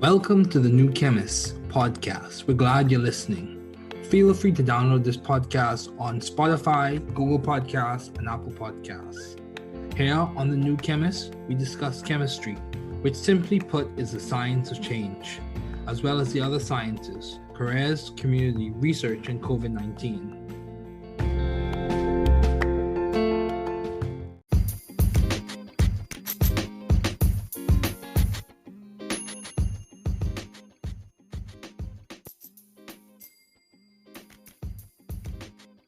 Welcome to the New Chemist podcast. We're glad you're listening. Feel free to download this podcast on Spotify, Google Podcasts, and Apple Podcasts. Here on the New Chemist, we discuss chemistry, which simply put is the science of change, as well as the other sciences, careers, community, research, and COVID-19.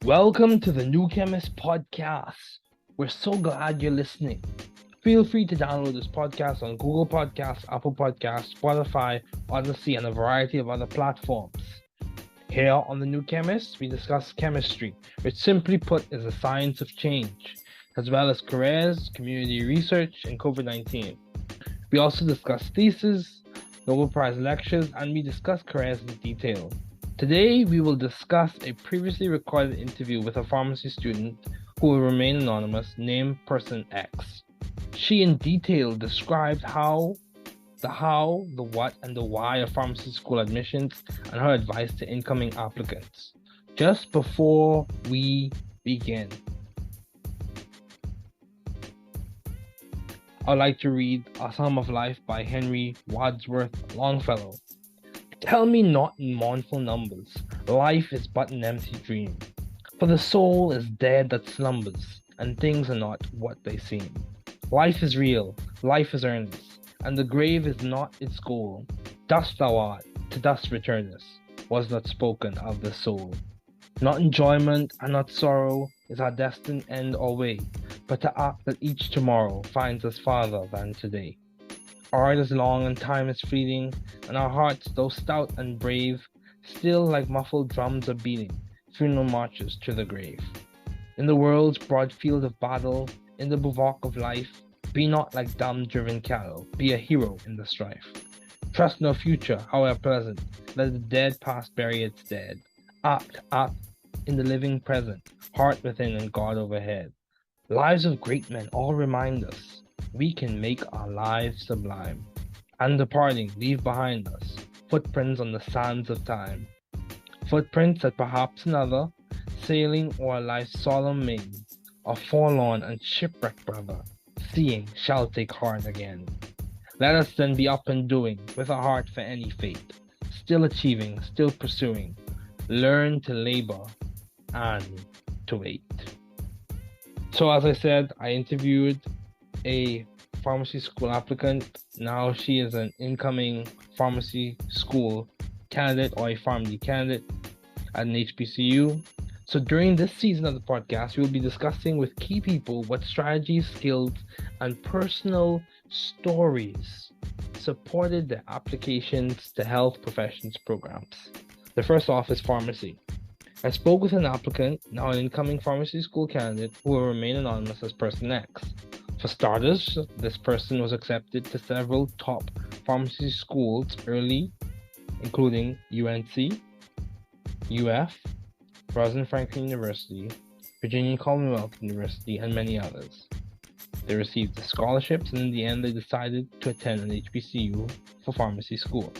Welcome to the New Chemist podcast. We're so glad you're listening. Feel free to download this podcast on Google Podcasts, Apple Podcasts, Spotify, Odyssey, and a variety of other platforms. Here on the New Chemist, we discuss chemistry, which simply put is the science of change, as well as careers, community research, and COVID-19. We also discuss theses, Nobel Prize lectures, and we discuss careers in detail. Today, we will discuss a previously recorded interview with a pharmacy student who will remain anonymous, named Person X. She in detail described the what, and the why of pharmacy school admissions and her advice to incoming applicants. Just before we begin, I'd like to read A Psalm of Life by Henry Wadsworth Longfellow. Tell me not in mournful numbers, life is but an empty dream. For the soul is dead that slumbers, and things are not what they seem. Life is real, life is earnest, and the grave is not its goal. Dust thou art, to dust returnest, was not spoken of the soul. Not enjoyment and not sorrow is our destined end or way, but to act that each tomorrow finds us farther than today. Art is long and time is fleeting, and our hearts, though stout and brave, still like muffled drums are beating funeral marches to the grave. In the world's broad field of battle, in the bivouac of life, be not like dumb driven cattle, be a hero in the strife. Trust no future, however pleasant, let the dead past bury its dead. Act in the living present, heart within and God overhead. Lives of great men all remind us we can make our lives sublime, and departing leave behind us footprints on the sands of time, footprints that perhaps another, sailing o'er life's solemn main, a forlorn and shipwrecked brother, seeing shall take heart again. Let us then be up and doing, with a heart for any fate, still achieving, still pursuing, learn to labor and to wait. So as I said, I interviewed a pharmacy school applicant. Now she is an incoming pharmacy school candidate or a pharmacy candidate at an HBCU. So during this season of the podcast, we will be discussing with key people what strategies, skills, and personal stories supported their applications to health professions programs. The first off is pharmacy. I spoke with an applicant, now an incoming pharmacy school candidate, who will remain anonymous as Person X. For starters, this person was accepted to several top pharmacy schools early, including UNC, UF, Rosalind Franklin University, Virginia Commonwealth University, and many others. They received the scholarships, and in the end, they decided to attend an HBCU for pharmacy school.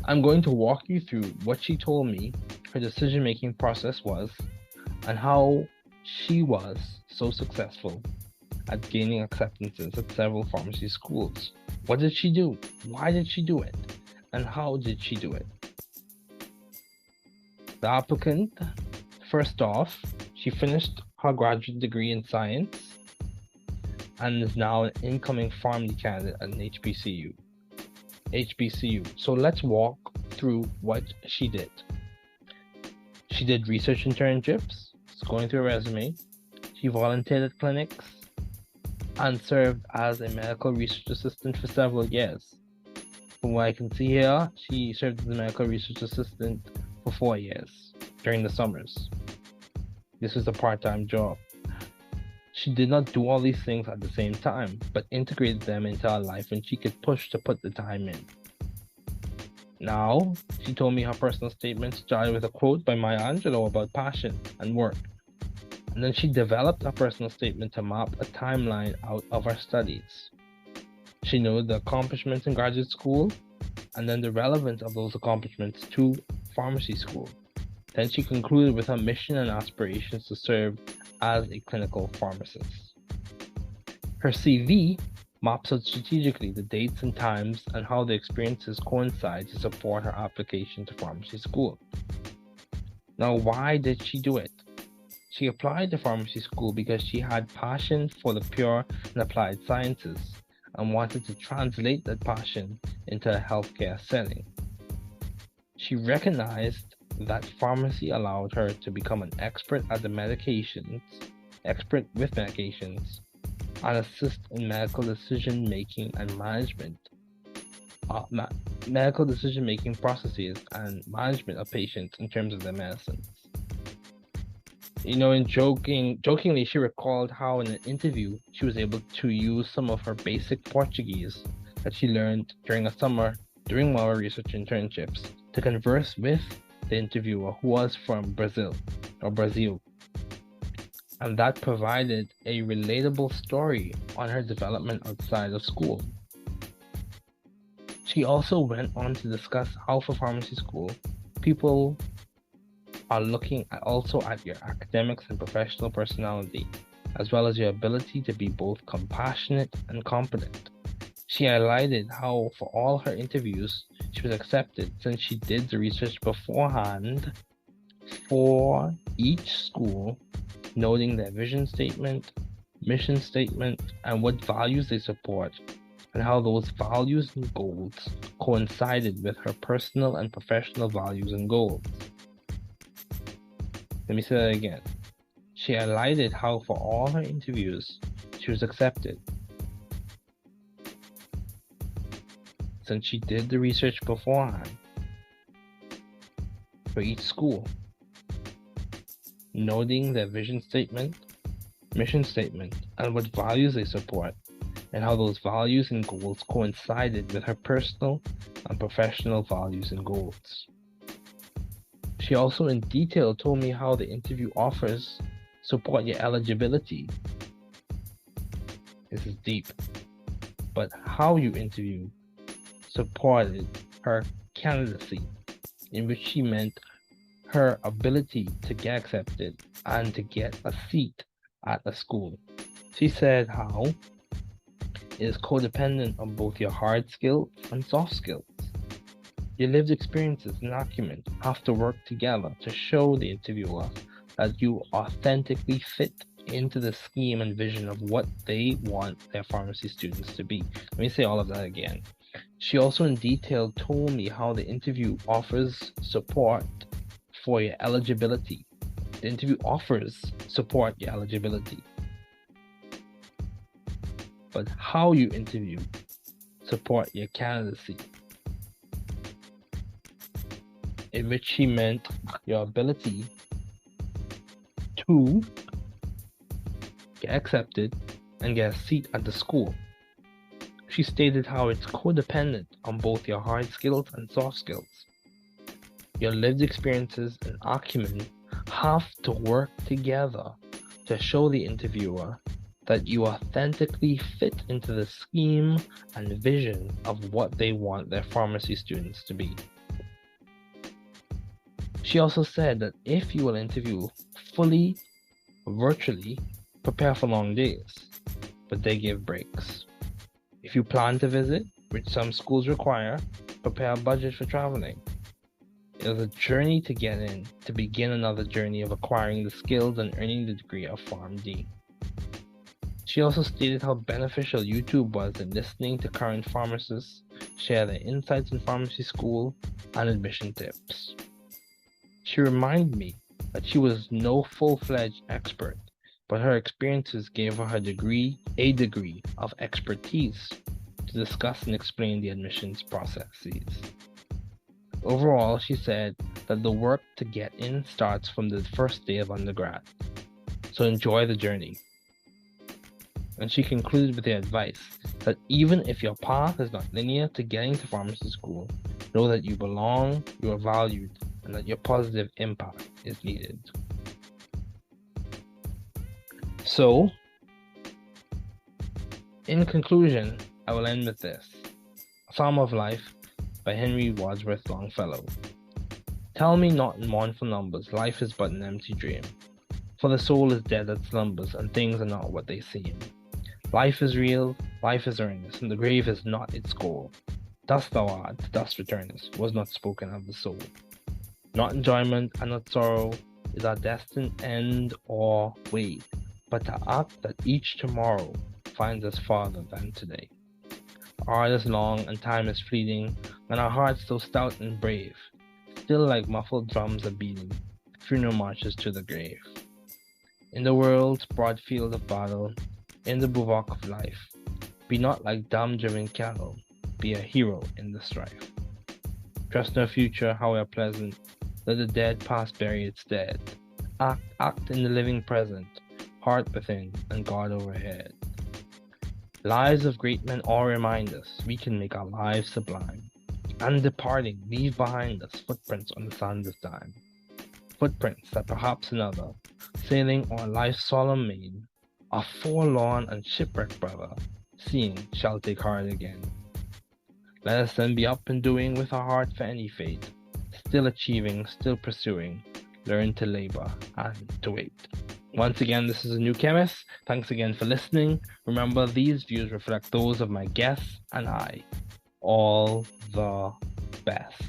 I'm going to walk you through what she told me her decision-making process was, and how she was so successful at gaining acceptances at several pharmacy schools. What did she do? Why did she do it? And how did she do it? The applicant, first off, she finished her graduate degree in science and is now an incoming pharmacy candidate at an HBCU. So let's walk through what she did. She did research internships, going through her resume. She volunteered at clinics and served as a medical research assistant for several years. From what I can see here, she served as a medical research assistant for 4 years during the summers. This was a part-time job. She did not do all these things at the same time, but integrated them into her life when she could push to put the time in. Now, she told me her personal statement started with a quote by Maya Angelou about passion and work. And then she developed a personal statement to map a timeline out of her studies. She noted the accomplishments in graduate school and then the relevance of those accomplishments to pharmacy school. Then she concluded with her mission and aspirations to serve as a clinical pharmacist. Her CV maps out strategically the dates and times and how the experiences coincide to support her application to pharmacy school. Now, why did she do it? She applied to pharmacy school because she had passion for the pure and applied sciences and wanted to translate that passion into a healthcare setting. She recognized that pharmacy allowed her to become an expert with medications, and assist in medical decision making and management, medical decision making processes and management of patients in terms of their medicines. Jokingly, she recalled how in an interview she was able to use some of her basic Portuguese that she learned during a summer during one of her research internships to converse with the interviewer, who was from Brazil. And that provided a relatable story on her development outside of school. She also went on to discuss how for pharmacy school, people are looking also at your academics and professional personality, as well as your ability to be both compassionate and competent. She highlighted how for all her interviews, she was accepted since she did the research beforehand for each school, noting their vision statement, mission statement, and what values they support, and how those values and goals coincided with her personal and professional values and goals. Let me say that again. She highlighted how for all her interviews, she was accepted since she did the research beforehand for each school, noting their vision statement, mission statement, and what values they support, and how those values and goals coincided with her personal and professional values and goals. She also in detail told me how the interview offers support your eligibility. This is deep. But how you interview supported her candidacy, in which she meant her ability to get accepted and to get a seat at a school. She said how it is codependent on both your hard skills and soft skills. Your lived experiences and acumen have to work together to show the interviewer that you authentically fit into the scheme and vision of what they want their pharmacy students to be. Let me say all of that again. She also in detail told me how the interview offers support for your eligibility. The interview offers support your eligibility. But how you interview support your candidacy, in which she meant your ability to get accepted and get a seat at the school. She stated how it's codependent on both your hard skills and soft skills. Your lived experiences and acumen have to work together to show the interviewer that you authentically fit into the scheme and vision of what they want their pharmacy students to be. She also said that if you will interview fully virtually, prepare for long days, but they give breaks. If you plan to visit, which some schools require, prepare a budget for traveling. It is a journey to get in, to begin another journey of acquiring the skills and earning the degree of PharmD. She also stated how beneficial YouTube was in listening to current pharmacists share their insights in pharmacy school and admission tips. She reminded me that she was no full-fledged expert, but her experiences gave her a degree of expertise to discuss and explain the admissions processes. Overall, she said that the work to get in starts from the first day of undergrad, so enjoy the journey. And she concluded with the advice that even if your path is not linear to getting to pharmacy school, know that you belong, you are valued, and that your positive impact is needed. So, in conclusion, I will end with this. A Psalm of Life by Henry Wadsworth Longfellow. Tell me not in mournful numbers, life is but an empty dream. For the soul is dead that slumbers, and things are not what they seem. Life is real, life is earnest, and the grave is not its goal. Dust thou art, to dust returnest, was not spoken of the soul. Not enjoyment and not sorrow is our destined end or way, but to act that each tomorrow finds us farther than today. Our art is long and time is fleeting, and our hearts so stout and brave, still like muffled drums are beating, funeral marches to the grave. In the world's broad field of battle, in the bivouac of life, be not like dumb-driven cattle, be a hero in the strife. Trust no future, however pleasant, let the dead past bury its dead. Act in the living present, heart within and God overhead. Lives of great men all remind us we can make our lives sublime, and departing leave behind us footprints on the sands of time. Footprints that perhaps another, sailing on life's solemn main, our forlorn and shipwrecked brother, seeing shall take heart again. Let us then be up and doing with our heart for any fate, still achieving, still pursuing, learn to labor and to wait. Once again, this is A New Chemist. Thanks again for listening. Remember, these views reflect those of my guests and I. All the best.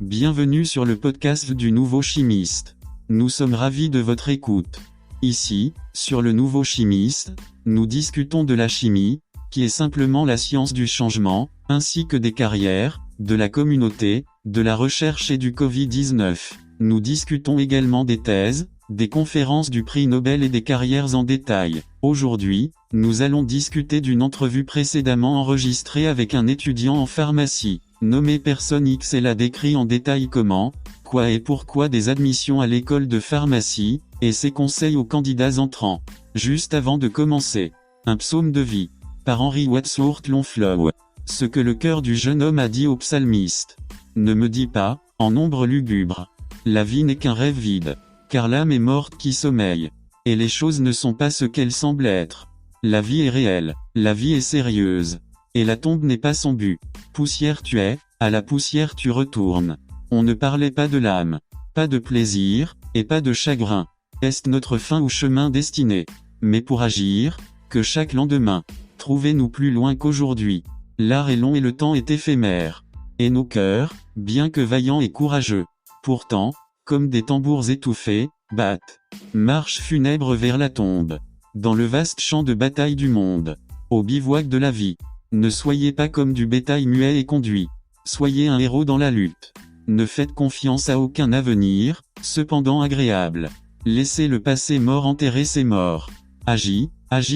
Bienvenue sur le podcast du Nouveau Chimiste. Nous sommes ravis de votre écoute. Ici, sur le Nouveau Chimiste, nous discutons de la chimie, qui est simplement la science du changement, ainsi que des carrières, de la communauté, de la recherche et du Covid-19. Nous discutons également des thèses, des conférences du prix Nobel et des carrières en détail. Aujourd'hui, nous allons discuter d'une entrevue précédemment enregistrée avec un étudiant en pharmacie. Nommé Personne X, elle a décrit en détail comment, quoi et pourquoi des admissions à l'école de pharmacie, et ses conseils aux candidats entrants. Juste avant de commencer, un psaume de vie, par Henry Wadsworth Longfellow. Ce que le cœur du jeune homme a dit au psalmiste. Ne me dis pas, en ombre lugubre. La vie n'est qu'un rêve vide, car l'âme est morte qui sommeille. Et les choses ne sont pas ce qu'elles semblent être. La vie est réelle, la vie est sérieuse. Et la tombe n'est pas son but. Poussière tu es, à la poussière tu retournes. On ne parlait pas de l'âme, pas de plaisir, et pas de chagrin. Est-ce notre fin ou chemin destiné? Mais pour agir, que chaque lendemain, trouvez-nous plus loin qu'aujourd'hui. L'art est long et le temps est éphémère. Et nos cœurs, bien que vaillants et courageux, pourtant, comme des tambours étouffés, battent. Marche funèbre vers la tombe. Dans le vaste champ de bataille du monde. Au bivouac de la vie. Ne soyez pas comme du bétail muet et conduit. Soyez un héros dans la lutte. Ne faites confiance à aucun avenir, cependant agréable. Laissez le passé mort enterrer ses morts. Agis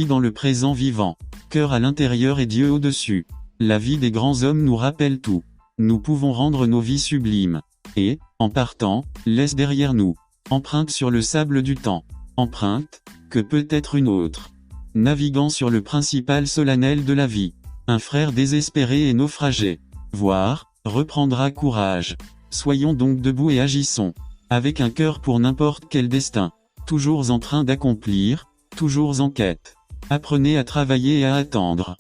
dans le présent vivant. Cœur à l'intérieur et Dieu au-dessus. La vie des grands hommes nous rappelle tout. Nous pouvons rendre nos vies sublimes. Et, en partant, laisse derrière nous. Empreinte sur le sable du temps. Empreinte, que peut être une autre. Naviguant sur le principal solennel de la vie. Un frère désespéré et naufragé. Voire, reprendra courage. Soyons donc debout et agissons. Avec un cœur pour n'importe quel destin. Toujours en train d'accomplir, toujours en quête. Apprenez à travailler et à attendre.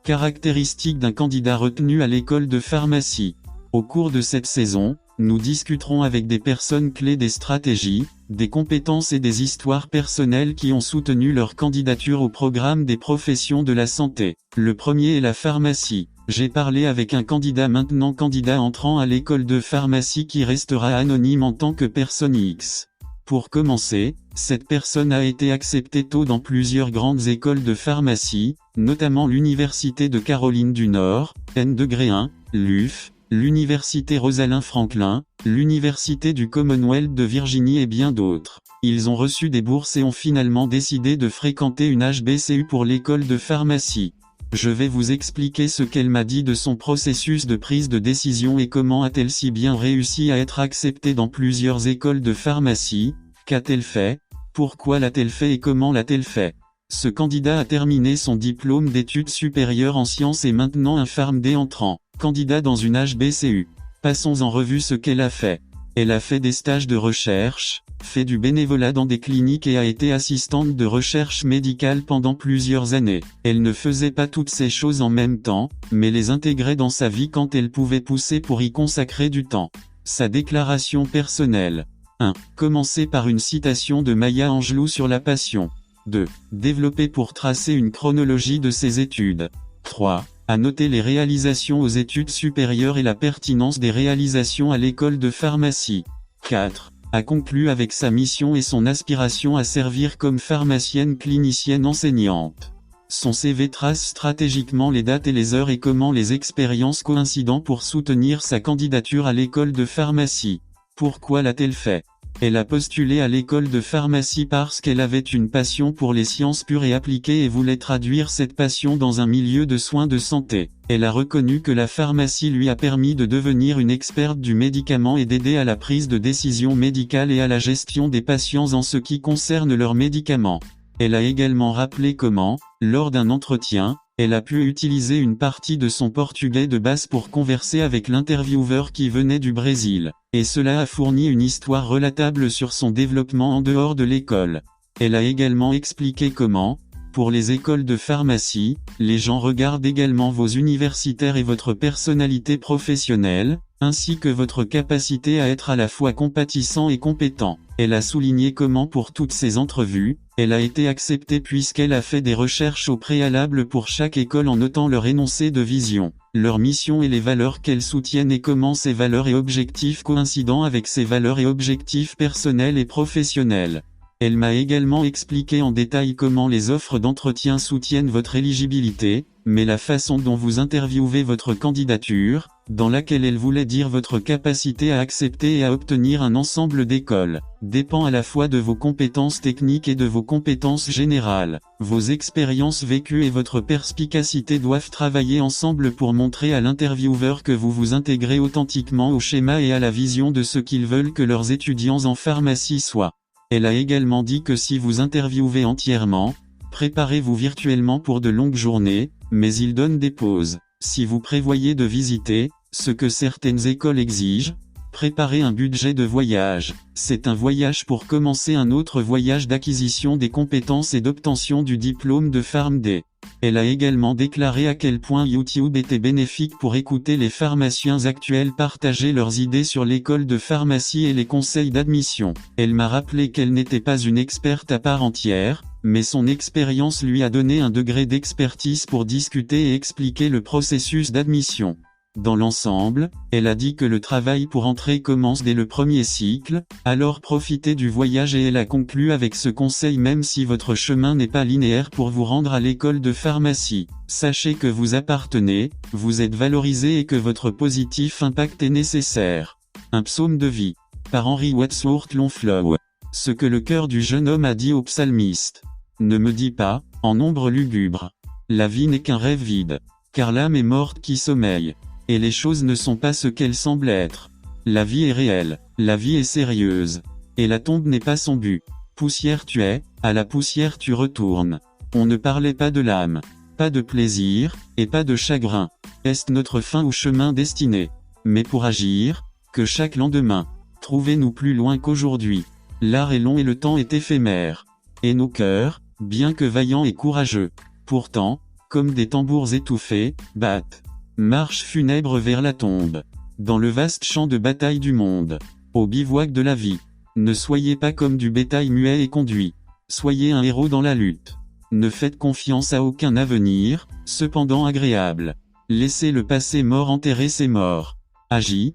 Caractéristiques d'un candidat retenu à l'école de pharmacie. Au cours de cette saison, nous discuterons avec des personnes clés des stratégies, des compétences et des histoires personnelles qui ont soutenu leur candidature au programme des professions de la santé. Le premier est la pharmacie. J'ai parlé avec un candidat maintenant candidat entrant à l'école de pharmacie qui restera anonyme en tant que personne X. Pour commencer, cette personne a été acceptée tôt dans plusieurs grandes écoles de pharmacie, notamment l'Université de Caroline du Nord, N-1, l'UF, l'Université Rosalind Franklin, l'Université du Commonwealth de Virginie et bien d'autres. Ils ont reçu des bourses et ont finalement décidé de fréquenter une HBCU pour l'école de pharmacie. Je vais vous expliquer ce qu'elle m'a dit de son processus de prise de décision et comment a-t-elle si bien réussi à être acceptée dans plusieurs écoles de pharmacie, Qu'a-t-elle fait? Pourquoi l'a-t-elle fait et comment l'a-t-elle fait? Ce candidat a terminé son diplôme d'études supérieures en sciences et maintenant un PharmD entrant. Candidat dans une HBCU. Passons en revue ce qu'elle a fait. Elle a fait des stages de recherche, fait du bénévolat dans des cliniques et a été assistante de recherche médicale pendant plusieurs années. Elle ne faisait pas toutes ces choses en même temps, mais les intégrait dans sa vie quand elle pouvait pousser pour y consacrer du temps. Sa déclaration personnelle. 1. Commencer par une citation de Maya Angelou sur la passion. 2. Développer pour tracer une chronologie de ses études. 3. À noter les réalisations aux études supérieures et la pertinence des réalisations à l'école de pharmacie. 4. A conclu avec sa mission et son aspiration à servir comme pharmacienne clinicienne enseignante. Son CV trace stratégiquement les dates et les heures et comment les expériences coïncident pour soutenir sa candidature à l'école de pharmacie. Pourquoi l'a-t-elle fait? Elle a postulé à l'école de pharmacie parce qu'elle avait une passion pour les sciences pures et appliquées et voulait traduire cette passion dans un milieu de soins de santé. Elle a reconnu que la pharmacie lui a permis de devenir une experte du médicament et d'aider à la prise de décision médicale et à la gestion des patients en ce qui concerne leurs médicaments. Elle a également rappelé comment, lors d'un entretien, elle a pu utiliser une partie de son portugais de base pour converser avec l'intervieweur qui venait du Brésil, et cela a fourni une histoire relatable sur son développement en dehors de l'école. Elle a également expliqué comment, pour les écoles de pharmacie, les gens regardent également vos universitaires et votre personnalité professionnelle, ainsi que votre capacité à être à la fois compatissant et compétent. Elle a souligné comment pour toutes ces entrevues, elle a été acceptée puisqu'elle a fait des recherches au préalable pour chaque école en notant leur énoncé de vision, leur mission et les valeurs qu'elles soutiennent et comment ces valeurs et objectifs coïncident avec ses valeurs et objectifs personnels et professionnels. Elle m'a également expliqué en détail comment les offres d'entretien soutiennent votre éligibilité, mais la façon dont vous interviewez votre candidature, dans laquelle elle voulait dire votre capacité à accepter et à obtenir un ensemble d'écoles, dépend à la fois de vos compétences techniques et de vos compétences générales. Vos expériences vécues et votre perspicacité doivent travailler ensemble pour montrer à l'intervieweur que vous vous intégrez authentiquement au schéma et à la vision de ce qu'ils veulent que leurs étudiants en pharmacie soient. Elle a également dit que si vous interviewez entièrement, préparez-vous virtuellement pour de longues journées, mais il donne des pauses. Si vous prévoyez de visiter, ce que certaines écoles exigent, préparez un budget de voyage. C'est un voyage pour commencer un autre voyage d'acquisition des compétences et d'obtention du diplôme de PharmD. Elle a également déclaré à quel point YouTube était bénéfique pour écouter les pharmaciens actuels partager leurs idées sur l'école de pharmacie et les conseils d'admission. Elle m'a rappelé qu'elle n'était pas une experte à part entière, mais son expérience lui a donné un degré d'expertise pour discuter et expliquer le processus d'admission. Dans l'ensemble, elle a dit que le travail pour entrer commence dès le premier cycle, alors profitez du voyage et elle a conclu avec ce conseil: même si votre chemin n'est pas linéaire pour vous rendre à l'école de pharmacie, sachez que vous appartenez, vous êtes valorisé et que votre positif impact est nécessaire. Un psaume de vie. Par Henry Wadsworth Longfellow. Ce que le cœur du jeune homme a dit au psalmiste. Ne me dis pas, en ombre lugubre. La vie n'est qu'un rêve vide. Car l'âme est morte qui sommeille. Et les choses ne sont pas ce qu'elles semblent être. La vie est réelle, la vie est sérieuse. Et la tombe n'est pas son but. Poussière tu es, à la poussière tu retournes. On ne parlait pas de l'âme, pas de plaisir, et pas de chagrin. Est notre fin ou chemin destiné? Mais pour agir, que chaque lendemain, trouvez-nous plus loin qu'aujourd'hui. L'art est long et le temps est éphémère. Et nos cœurs, bien que vaillants et courageux, pourtant, comme des tambours étouffés, battent. Marche funèbre vers la tombe. Dans le vaste champ de bataille du monde. Au bivouac de la vie. Ne soyez pas comme du bétail muet et conduit. Soyez un héros dans la lutte. Ne faites confiance à aucun avenir, cependant agréable. Laissez le passé mort enterrer ses morts. Agis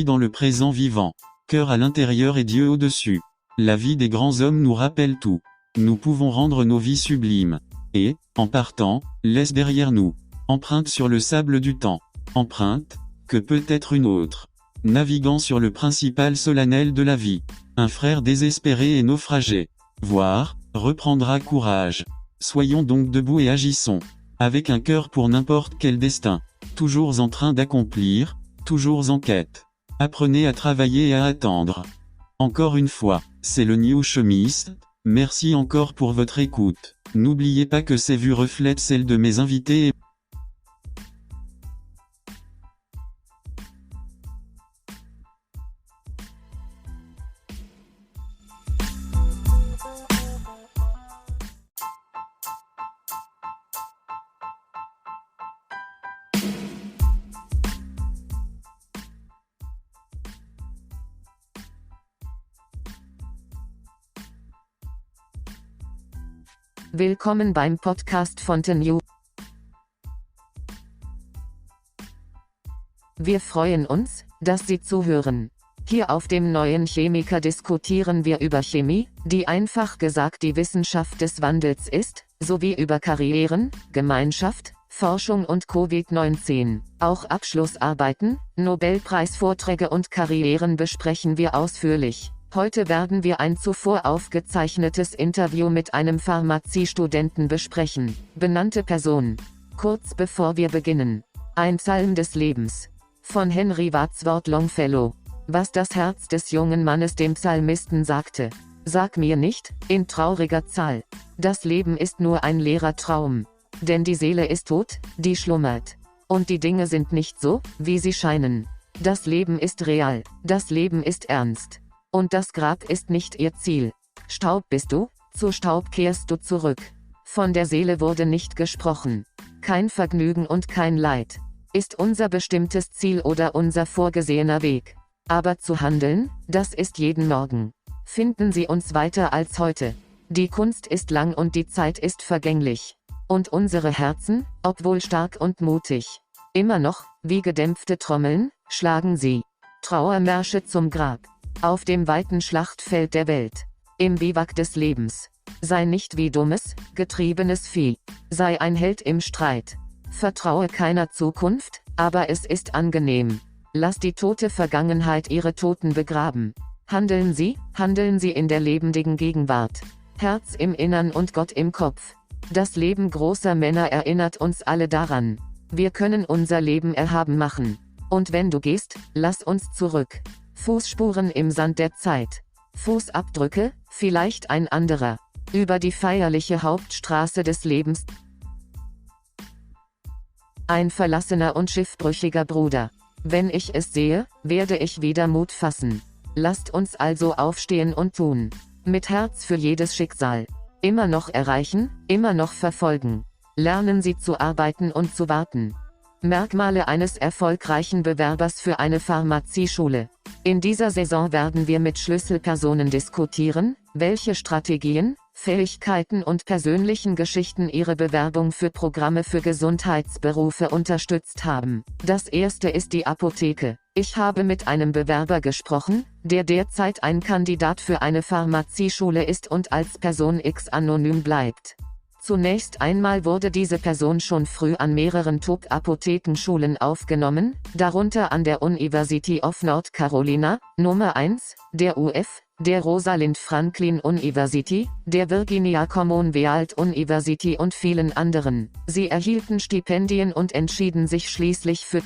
dans le présent vivant. Cœur à l'intérieur et Dieu au-dessus. La vie des grands hommes nous rappelle tout. Nous pouvons rendre nos vies sublimes. Et, en partant, laisse derrière nous. Empreinte sur le sable du temps. Empreinte, que peut être une autre. Naviguant sur le principal solennel de la vie. Un frère désespéré et naufragé. Voir, reprendra courage. Soyons donc debout et agissons. Avec un cœur pour n'importe quel destin. Toujours en train d'accomplir, toujours en quête. Apprenez à travailler et à attendre. Encore une fois, c'est le New Chimiste. Merci encore pour votre écoute. N'oubliez pas que ces vues reflètent celles de mes invités et Willkommen beim Podcast von The New. Wir freuen uns, dass Sie zuhören. Hier auf dem neuen Chemiker diskutieren wir über Chemie, die einfach gesagt die Wissenschaft des Wandels ist, sowie über Karrieren, Gemeinschaft, Forschung und Covid-19. Auch Abschlussarbeiten, Nobelpreisvorträge und Karrieren besprechen wir ausführlich. Heute werden wir ein zuvor aufgezeichnetes Interview mit einem Pharmaziestudenten besprechen. Benannte Person. Kurz bevor wir beginnen. Ein Psalm des Lebens. Von Henry Wadsworth Longfellow. Was das Herz des jungen Mannes dem Psalmisten sagte. Sag mir nicht, in trauriger Zahl. Das Leben ist nur ein leerer Traum. Denn die Seele ist tot, die schlummert. Und die Dinge sind nicht so, wie sie scheinen. Das Leben ist real, das Leben ist ernst. Und das Grab ist nicht ihr Ziel. Staub bist du, zu Staub kehrst du zurück. Von der Seele wurde nicht gesprochen. Kein Vergnügen und kein Leid. Ist unser bestimmtes Ziel oder unser vorgesehener Weg. Aber zu handeln, das ist jeden Morgen. Finden Sie uns weiter als heute. Die Kunst ist lang und die Zeit ist vergänglich. Und unsere Herzen, obwohl stark und mutig, immer noch, wie gedämpfte Trommeln, schlagen sie. Trauermärsche zum Grab. Auf dem weiten Schlachtfeld der Welt. Im Biwak des Lebens. Sei nicht wie dummes, getriebenes Vieh. Sei ein Held im Streit. Vertraue keiner Zukunft, aber es ist angenehm. Lass die tote Vergangenheit ihre Toten begraben. Handeln Sie in der lebendigen Gegenwart. Herz im Innern und Gott im Kopf. Das Leben großer Männer erinnert uns alle daran. Wir können unser Leben erhaben machen. Und wenn du gehst, lass uns zurück. Fußspuren im Sand der Zeit. Fußabdrücke, vielleicht ein anderer. Über die feierliche Hauptstraße des Lebens. Ein verlassener und schiffbrüchiger Bruder. Wenn ich es sehe, werde ich wieder Mut fassen. Lasst uns also aufstehen und tun. Mit Herz für jedes Schicksal. Immer noch erreichen, immer noch verfolgen. Lernen Sie zu arbeiten und zu warten. Merkmale eines erfolgreichen Bewerbers für eine Pharmazieschule. In dieser Saison werden wir mit Schlüsselpersonen diskutieren, welche Strategien, Fähigkeiten und persönlichen Geschichten ihre Bewerbung für Programme für Gesundheitsberufe unterstützt haben. Das erste ist die Apotheke. Ich habe mit einem Bewerber gesprochen, der derzeit ein Kandidat für eine Pharmazieschule ist und als Person X anonym bleibt. Zunächst einmal wurde diese Person schon früh an mehreren Top-Apothekenschulen aufgenommen, darunter an der University of North Carolina, Nummer 1, der UF, der Rosalind Franklin University, der Virginia Commonwealth University und vielen anderen. Sie erhielten Stipendien und entschieden sich schließlich für.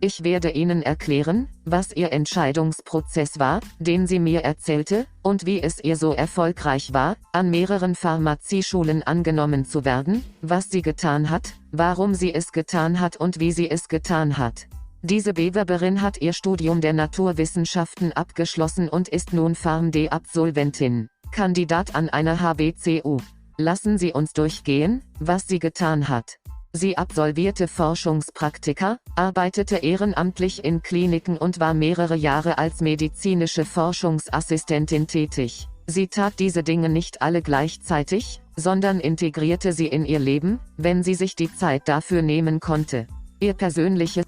Ich werde Ihnen erklären, was Ihr Entscheidungsprozess war, den sie mir erzählte, und wie es ihr so erfolgreich war, an mehreren Pharmazieschulen angenommen zu werden, was sie getan hat, warum sie es getan hat und wie sie es getan hat. Diese Bewerberin hat ihr Studium der Naturwissenschaften abgeschlossen und ist nun PharmD-Absolventin, Kandidat an einer HBCU. Lassen Sie uns durchgehen, was sie getan hat. Sie absolvierte Forschungspraktika, arbeitete ehrenamtlich in Kliniken und war mehrere Jahre als medizinische Forschungsassistentin tätig. Sie tat diese Dinge nicht alle gleichzeitig, sondern integrierte sie in ihr Leben, wenn sie sich die Zeit dafür nehmen konnte. Ihr persönliches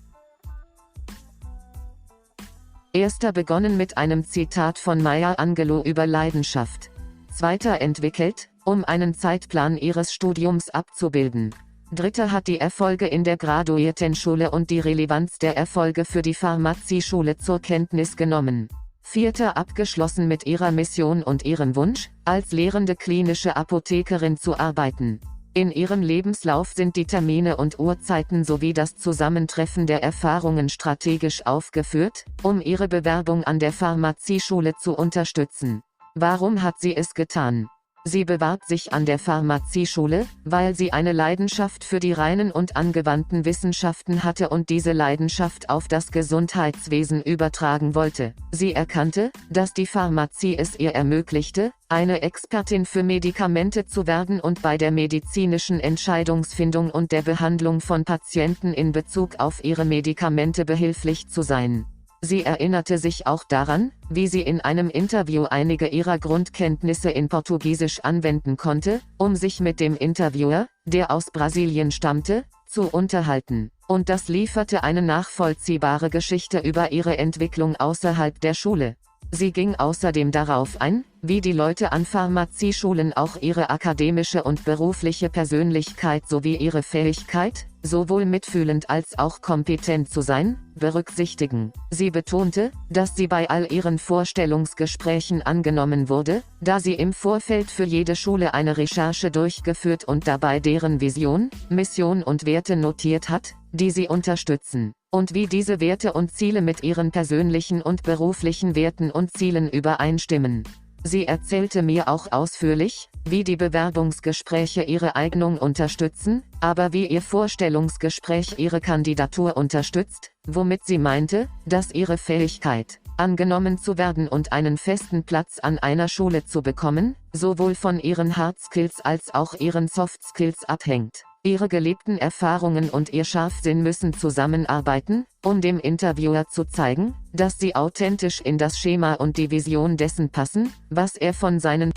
Erster begonnen mit einem Zitat von Maya Angelou über Leidenschaft. Zweiter entwickelt, um einen Zeitplan ihres Studiums abzubilden. Dritter hat die Erfolge in der Graduiertenschule und die Relevanz der Erfolge für die Pharmazieschule zur Kenntnis genommen. Vierter abgeschlossen mit ihrer Mission und ihrem Wunsch, als lehrende klinische Apothekerin zu arbeiten. In ihrem Lebenslauf sind die Termine und Uhrzeiten sowie das Zusammentreffen der Erfahrungen strategisch aufgeführt, um ihre Bewerbung an der Pharmazieschule zu unterstützen. Warum hat sie es getan? Sie bewarb sich an der Pharmazieschule, weil sie eine Leidenschaft für die reinen und angewandten Wissenschaften hatte und diese Leidenschaft auf das Gesundheitswesen übertragen wollte. Sie erkannte, dass die Pharmazie es ihr ermöglichte, eine Expertin für Medikamente zu werden und bei der medizinischen Entscheidungsfindung und der Behandlung von Patienten in Bezug auf ihre Medikamente behilflich zu sein. Sie erinnerte sich auch daran, wie sie in einem Interview einige ihrer Grundkenntnisse in Portugiesisch anwenden konnte, um sich mit dem Interviewer, der aus Brasilien stammte, zu unterhalten. Und das lieferte eine nachvollziehbare Geschichte über ihre Entwicklung außerhalb der Schule. Sie ging außerdem darauf ein, wie die Leute an Pharmazieschulen auch ihre akademische und berufliche Persönlichkeit sowie ihre Fähigkeit, sowohl mitfühlend als auch kompetent zu sein, berücksichtigen. Sie betonte, dass sie bei all ihren Vorstellungsgesprächen angenommen wurde, da sie im Vorfeld für jede Schule eine Recherche durchgeführt und dabei deren Vision, Mission und Werte notiert hat, die sie unterstützen, und wie diese Werte und Ziele mit ihren persönlichen und beruflichen Werten und Zielen übereinstimmen. Sie erzählte mir auch ausführlich, wie die Bewerbungsgespräche ihre Eignung unterstützen, aber wie ihr Vorstellungsgespräch ihre Kandidatur unterstützt, womit sie meinte, dass ihre Fähigkeit, angenommen zu werden und einen festen Platz an einer Schule zu bekommen, sowohl von ihren Hard Skills als auch ihren Soft Skills abhängt. Ihre gelebten Erfahrungen und ihr Scharfsinn müssen zusammenarbeiten, um dem Interviewer zu zeigen, dass sie authentisch in das Schema und die Vision dessen passen, was er von seinen.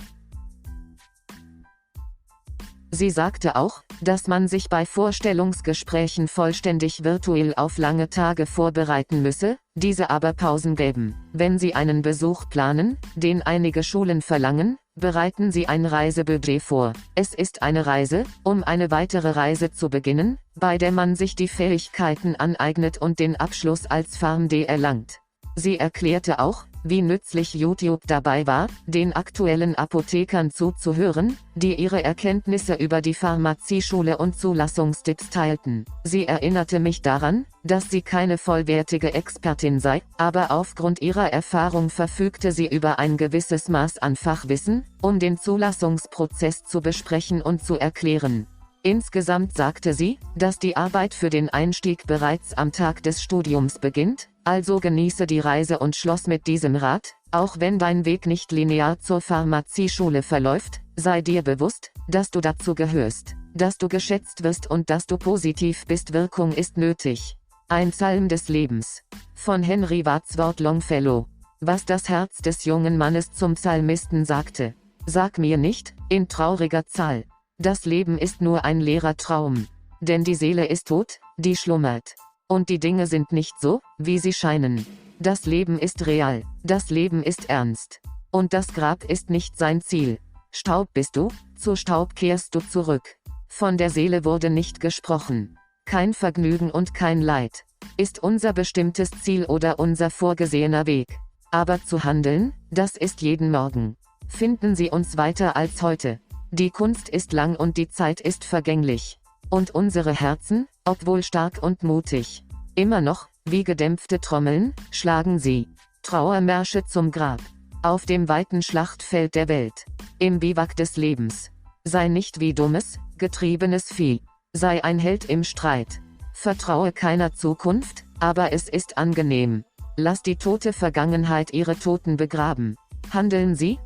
Sie sagte auch, dass man sich bei Vorstellungsgesprächen vollständig virtuell auf lange Tage vorbereiten müsse, diese aber Pausen gäben. Wenn Sie einen Besuch planen, den einige Schulen verlangen, bereiten Sie ein Reisebudget vor. Es ist eine Reise, um eine weitere Reise zu beginnen, bei der man sich die Fähigkeiten aneignet und den Abschluss als PharmD erlangt. Sie erklärte auch, wie nützlich YouTube dabei war, den aktuellen Apothekern zuzuhören, die ihre Erkenntnisse über die Pharmazieschule und Zulassungstipps teilten. Sie erinnerte mich daran, dass sie keine vollwertige Expertin sei, aber aufgrund ihrer Erfahrung verfügte sie über ein gewisses Maß an Fachwissen, um den Zulassungsprozess zu besprechen und zu erklären. Insgesamt sagte sie, dass die Arbeit für den Einstieg bereits am Tag des Studiums beginnt, also genieße die Reise und schloss mit diesem Rat: Auch wenn dein Weg nicht linear zur Pharmazieschule verläuft, sei dir bewusst, dass du dazu gehörst, dass du geschätzt wirst und dass du positiv bist. Wirkung ist nötig. Ein Psalm des Lebens. Von Henry Wadsworth Longfellow. Was das Herz des jungen Mannes zum Psalmisten sagte: Sag mir nicht, in trauriger Zahl, das Leben ist nur ein leerer Traum. Denn die Seele ist tot, die schlummert. Und die Dinge sind nicht so, wie sie scheinen. Das Leben ist real, das Leben ist ernst. Und das Grab ist nicht sein Ziel. Staub bist du, zu Staub kehrst du zurück. Von der Seele wurde nicht gesprochen. Kein Vergnügen und kein Leid ist unser bestimmtes Ziel oder unser vorgesehener Weg. Aber zu handeln, das ist jeden Morgen. Finden Sie uns weiter als heute. Die Kunst ist lang und die Zeit ist vergänglich. Und unsere Herzen, obwohl stark und mutig, immer noch, wie gedämpfte Trommeln, schlagen sie Trauermärsche zum Grab. Auf dem weiten Schlachtfeld der Welt. Im Biwak des Lebens. Sei nicht wie dummes, getriebenes Vieh. Sei ein Held im Streit. Vertraue keiner Zukunft, aber es ist angenehm. Lass die tote Vergangenheit ihre Toten begraben. Handeln Sie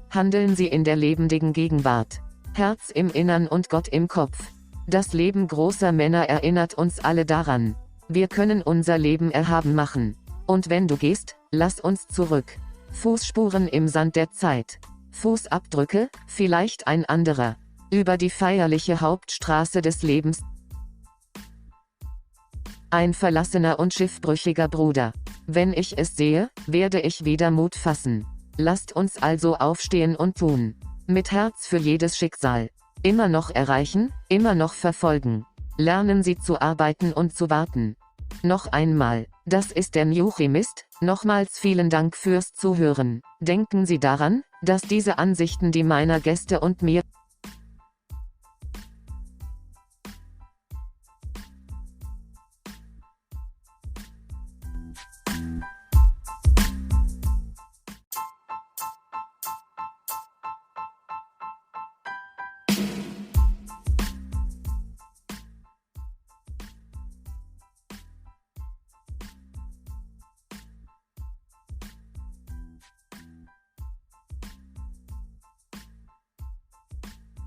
in der lebendigen Gegenwart. Herz im Innern und Gott im Kopf. Das Leben großer Männer erinnert uns alle daran. Wir können unser Leben erhaben machen. Und wenn du gehst, lass uns zurück. Fußspuren im Sand der Zeit. Fußabdrücke, vielleicht ein anderer. Über die feierliche Hauptstraße des Lebens. Ein verlassener und schiffbrüchiger Bruder. Wenn ich es sehe, werde ich wieder Mut fassen. Lasst uns also aufstehen und tun. Mit Herz für jedes Schicksal. Immer noch erreichen, immer noch verfolgen. Lernen Sie zu arbeiten und zu warten. Noch einmal, das ist der New Chemist. Nochmals vielen Dank fürs Zuhören. Denken Sie daran, dass diese Ansichten die meiner Gäste und mir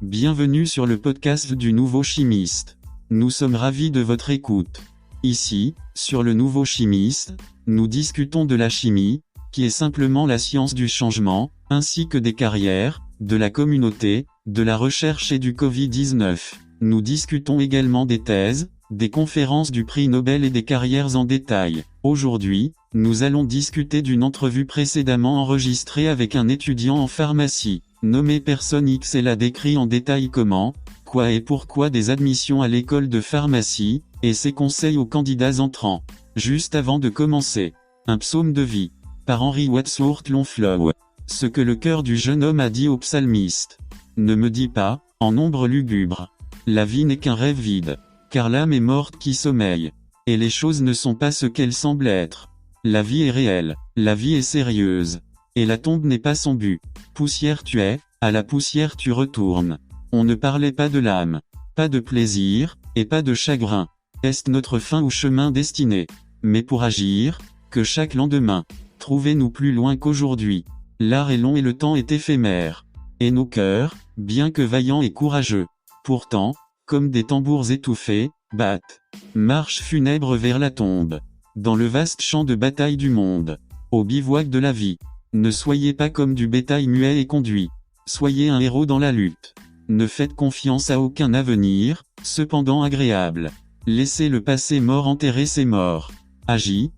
Bienvenue sur le podcast du Nouveau Chimiste. Nous sommes ravis de votre écoute. Ici, sur le Nouveau Chimiste, nous discutons de la chimie, qui est simplement la science du changement, ainsi que des carrières, de la communauté, de la recherche et du Covid-19. Nous discutons également des thèses, des conférences du prix Nobel et des carrières en détail. Aujourd'hui, nous allons discuter d'une entrevue précédemment enregistrée avec un étudiant en pharmacie, nommé Personne X. Elle a décrit en détail comment, quoi et pourquoi des admissions à l'école de pharmacie, et ses conseils aux candidats entrants. Juste avant de commencer, un psaume de vie, par Henry Wadsworth Longfellow. Ce que le cœur du jeune homme a dit au psalmiste. Ne me dis pas, en ombre lugubre. La vie n'est qu'un rêve vide, car l'âme est morte qui sommeille. Et les choses ne sont pas ce qu'elles semblent être. La vie est réelle, la vie est sérieuse. Et la tombe n'est pas son but. Poussière tu es, à la poussière tu retournes. On ne parlait pas de l'âme, pas de plaisir, et pas de chagrin. Est notre fin ou chemin destiné. Mais pour agir, que chaque lendemain, trouvez-nous plus loin qu'aujourd'hui. L'art est long et le temps est éphémère. Et nos cœurs, bien que vaillants et courageux, pourtant, comme des tambours étouffés, battent. Marche funèbre vers la tombe. Dans le vaste champ de bataille du monde. Au bivouac de la vie. Ne soyez pas comme du bétail muet et conduit. Soyez un héros dans la lutte. Ne faites confiance à aucun avenir, cependant agréable. Laissez le passé mort enterrer ses morts. Agis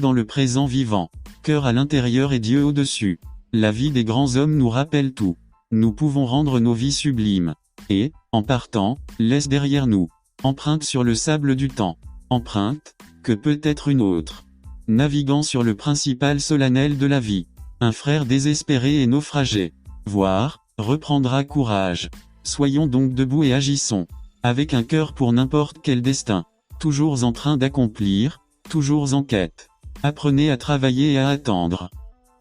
dans le présent vivant. Cœur à l'intérieur et Dieu au-dessus. La vie des grands hommes nous rappelle tout. Nous pouvons rendre nos vies sublimes. Et, en partant, laisse derrière nous. Empreinte sur le sable du temps. Empreinte, que peut être une autre. Naviguant sur le principal solennel de la vie. Un frère désespéré et naufragé. Voire, reprendra courage. Soyons donc debout et agissons. Avec un cœur pour n'importe quel destin. Toujours en train d'accomplir, toujours en quête. Apprenez à travailler et à attendre.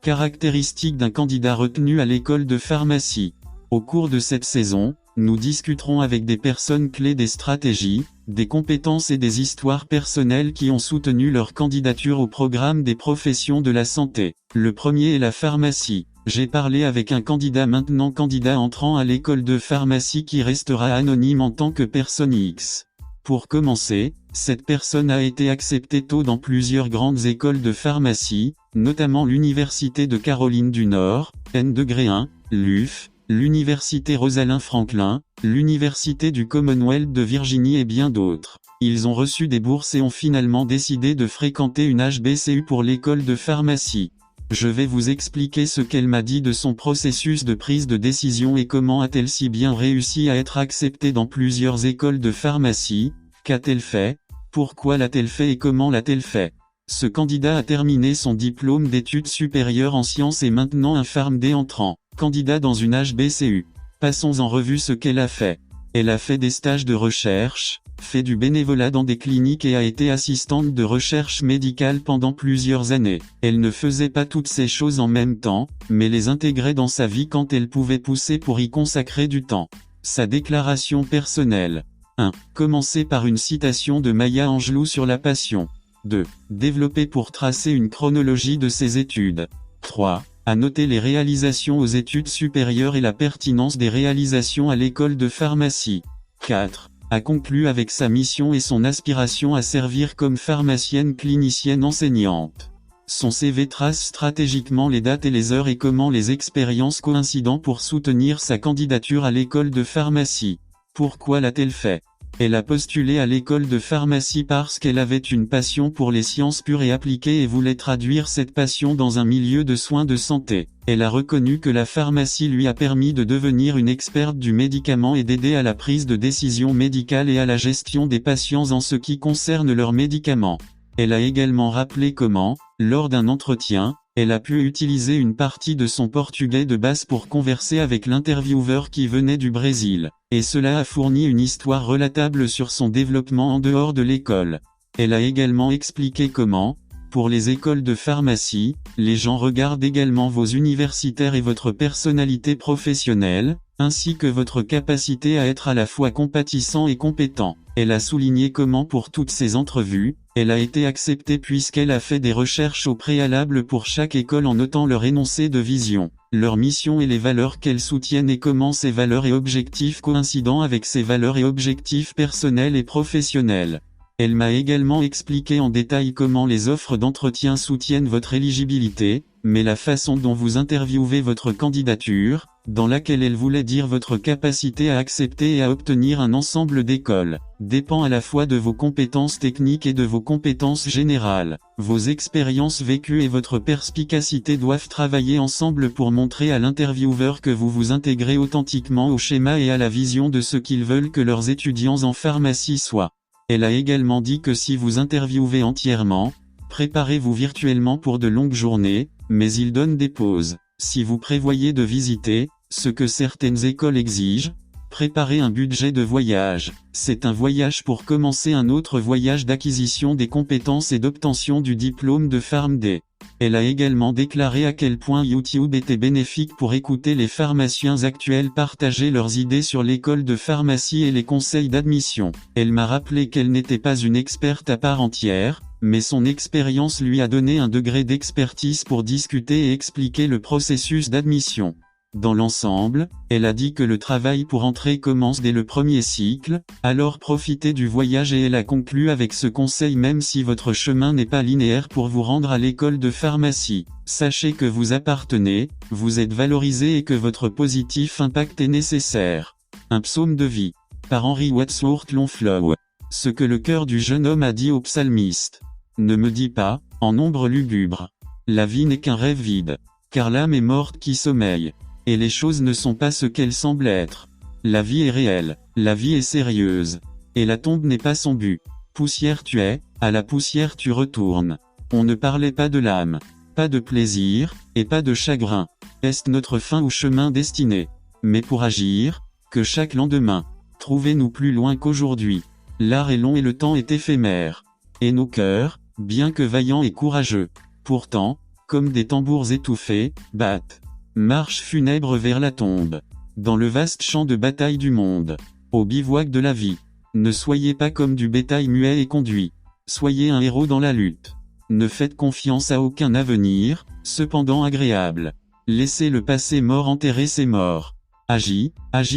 Caractéristiques d'un candidat retenu à l'école de pharmacie. Au cours de cette saison, nous discuterons avec des personnes clés des stratégies, des compétences et des histoires personnelles qui ont soutenu leur candidature au programme des professions de la santé. Le premier est la pharmacie. J'ai parlé avec un candidat maintenant candidat entrant à l'école de pharmacie qui restera anonyme en tant que personne X. Pour commencer, cette personne a été acceptée tôt dans plusieurs grandes écoles de pharmacie, notamment l'Université de Caroline du Nord, N-1, l'UF, l'Université Rosalind Franklin, l'Université du Commonwealth de Virginie et bien d'autres. Ils ont reçu des bourses et ont finalement décidé de fréquenter une HBCU pour l'école de pharmacie. Je vais vous expliquer ce qu'elle m'a dit de son processus de prise de décision et comment a-t-elle si bien réussi à être acceptée dans plusieurs écoles de pharmacie, qu'a-t-elle fait, pourquoi l'a-t-elle fait et comment l'a-t-elle fait. Ce candidat a terminé son diplôme d'études supérieures en sciences et maintenant un PharmD entrant, candidat dans une HBCU. Passons en revue ce qu'elle a fait. Elle a fait des stages de recherche, fait du bénévolat dans des cliniques et a été assistante de recherche médicale pendant plusieurs années. Elle ne faisait pas toutes ces choses en même temps, mais les intégrait dans sa vie quand elle pouvait pousser pour y consacrer du temps. Sa déclaration personnelle. 1. Commencer par une citation de Maya Angelou sur la passion. 2. Développer pour tracer une chronologie de ses études. 3. À noter les réalisations aux études supérieures et la pertinence des réalisations à l'école de pharmacie. 4. A conclu avec sa mission et son aspiration à servir comme pharmacienne clinicienne enseignante. Son CV trace stratégiquement les dates et les heures et comment les expériences coïncident pour soutenir sa candidature à l'école de pharmacie. Pourquoi l'a-t-elle fait? Elle a postulé à l'école de pharmacie parce qu'elle avait une passion pour les sciences pures et appliquées et voulait traduire cette passion dans un milieu de soins de santé. Elle a reconnu que la pharmacie lui a permis de devenir une experte du médicament et d'aider à la prise de décision médicale et à la gestion des patients en ce qui concerne leurs médicaments. Elle a également rappelé comment, lors d'un entretien, elle a pu utiliser une partie de son portugais de base pour converser avec l'intervieweur qui venait du Brésil, et cela a fourni une histoire relatable sur son développement en dehors de l'école. Elle a également expliqué comment, pour les écoles de pharmacie, les gens regardent également vos universitaires et votre personnalité professionnelle, ainsi que votre capacité à être à la fois compatissant et compétent. Elle a souligné comment pour toutes ces entrevues, elle a été acceptée puisqu'elle a fait des recherches au préalable pour chaque école en notant leur énoncé de vision. leur mission et les valeurs qu'elles soutiennent et comment ces valeurs et objectifs coïncident avec ces valeurs et objectifs personnels et professionnels. Elle m'a également expliqué en détail comment les offres d'entretien soutiennent votre éligibilité, mais la façon dont vous interviewez votre candidature, dans laquelle elle voulait dire votre capacité à accepter et à obtenir un ensemble d'écoles, dépend à la fois de vos compétences techniques et de vos compétences générales. Vos expériences vécues et votre perspicacité doivent travailler ensemble pour montrer à l'intervieweur que vous vous intégrez authentiquement au schéma et à la vision de ce qu'ils veulent que leurs étudiants en pharmacie soient. Elle a également dit que si vous interviewez entièrement, préparez-vous virtuellement pour de longues journées, mais il donne des pauses. Si vous prévoyez de visiter, ce que certaines écoles exigent, préparez un budget de voyage. C'est un voyage pour commencer un autre voyage d'acquisition des compétences et d'obtention du diplôme de PharmD. Elle a également déclaré à quel point YouTube était bénéfique pour écouter les pharmaciens actuels partager leurs idées sur l'école de pharmacie et les conseils d'admission. Elle m'a rappelé qu'elle n'était pas une experte à part entière, mais son expérience lui a donné un degré d'expertise pour discuter et expliquer le processus d'admission. Dans l'ensemble, elle a dit que le travail pour entrer commence dès le premier cycle, alors profitez du voyage et elle a conclu avec ce conseil: même si votre chemin n'est pas linéaire pour vous rendre à l'école de pharmacie, sachez que vous appartenez, vous êtes valorisé et que votre positif impact est nécessaire. Un psaume de vie. Par Henry Wadsworth Longfellow. Ce que le cœur du jeune homme a dit au psalmiste. Ne me dis pas, en ombre lugubre. La vie n'est qu'un rêve vide. Car l'âme est morte qui sommeille. Et les choses ne sont pas ce qu'elles semblent être. La vie est réelle, la vie est sérieuse. Et la tombe n'est pas son but. Poussière tu es, à la poussière tu retournes. On ne parlait pas de l'âme, pas de plaisir, et pas de chagrin. Est-ce notre fin ou chemin destiné? Mais pour agir, que chaque lendemain, trouvez-nous plus loin qu'aujourd'hui. L'art est long et le temps est éphémère. Et nos cœurs, bien que vaillants et courageux, pourtant, comme des tambours étouffés, battent. Marche funèbre vers la tombe. Dans le vaste champ de bataille du monde. Au bivouac de la vie. Ne soyez pas comme du bétail muet et conduit. Soyez un héros dans la lutte. Ne faites confiance à aucun avenir, cependant agréable. Laissez le passé mort enterrer ses morts. Agis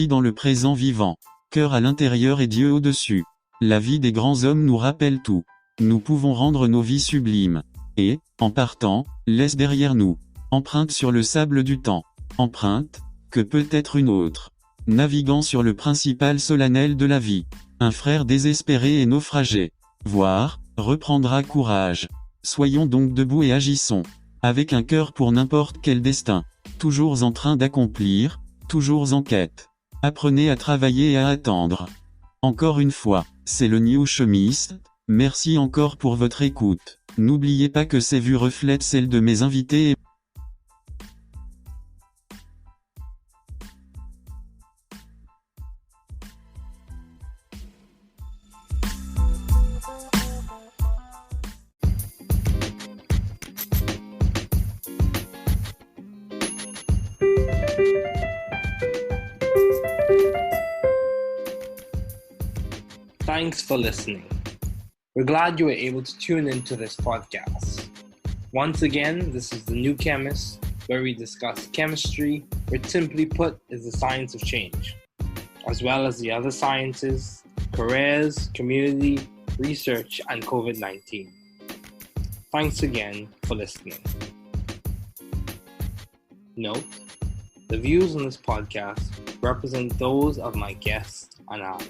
dans le présent vivant. Cœur à l'intérieur et Dieu au-dessus. La vie des grands hommes nous rappelle tout. Nous pouvons rendre nos vies sublimes. Et, en partant, laisse derrière nous. Empreinte sur le sable du temps. Empreinte, que peut être une autre. Naviguant sur le principal solennel de la vie. Un frère désespéré et naufragé. Voire, reprendra courage. Soyons donc debout et agissons. Avec un cœur pour n'importe quel destin. Toujours en train d'accomplir, toujours en quête. Apprenez à travailler et à attendre. Encore une fois, c'est le New Chemist. Merci encore pour votre écoute. N'oubliez pas que ces vues reflètent celles de mes invités et Thanks for listening. We're glad you were able to tune into this podcast. Once again, this is The New Chemist, where we discuss chemistry, which simply put is the science of change, as well as the other sciences, careers, community, research, and COVID-19. Thanks again for listening. Note, the views on this podcast represent those of my guests and I.